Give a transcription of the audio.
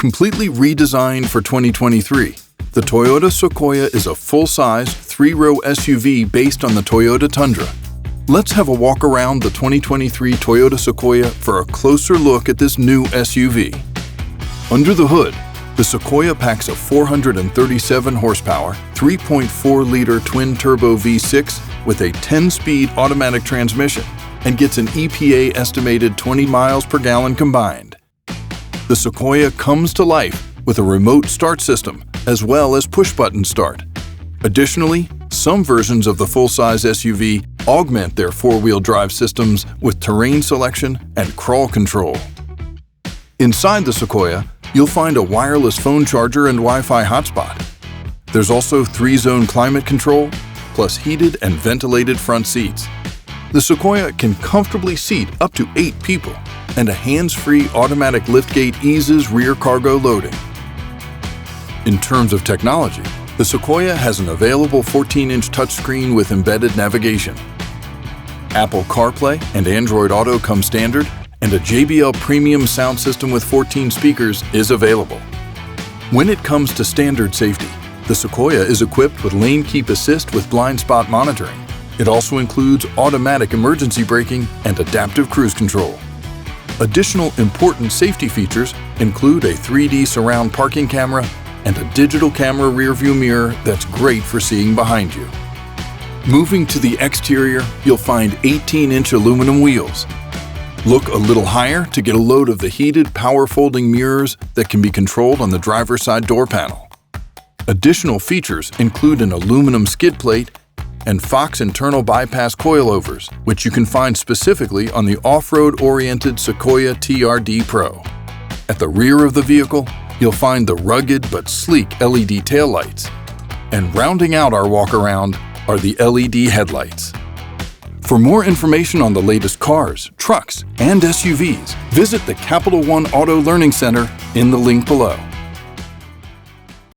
Completely redesigned for 2023, the Toyota Sequoia is a full-size, three-row SUV based on the Toyota Tundra. Let's have a walk around the 2023 Toyota Sequoia for a closer look at this new SUV. Under the hood, the Sequoia packs a 437 horsepower, 3.4-liter twin-turbo V6 with a 10-speed automatic transmission and gets an EPA estimated 20 miles per gallon combined. The Sequoia comes to life with a remote start system as well as push-button start. Additionally, some versions of the full-size SUV augment their four-wheel drive systems with terrain selection and crawl control. Inside the Sequoia, you'll find a wireless phone charger and Wi-Fi hotspot. There's also 3-zone climate control, plus heated and ventilated front seats. The Sequoia can comfortably seat up to 8 people, and a hands-free automatic liftgate eases rear cargo loading. In terms of technology, the Sequoia has an available 14-inch touchscreen with embedded navigation. Apple CarPlay and Android Auto come standard, and a JBL premium sound system with 14 speakers is available. When it comes to standard safety, the Sequoia is equipped with lane keep assist with blind spot monitoring. It also includes automatic emergency braking and adaptive cruise control. Additional important safety features include a 3D surround parking camera and a digital camera rear-view mirror that's great for seeing behind you. Moving to the exterior, you'll find 18-inch aluminum wheels. Look a little higher to get a load of the heated power-folding mirrors that can be controlled on the driver's side door panel. Additional features include an aluminum skid plate and Fox internal bypass coilovers, which you can find specifically on the off-road-oriented Sequoia TRD Pro. At the rear of the vehicle, you'll find the rugged but sleek LED taillights. And rounding out our walk-around are the LED headlights. For more information on the latest cars, trucks, and SUVs, visit the Capital One Auto Learning Center in the link below.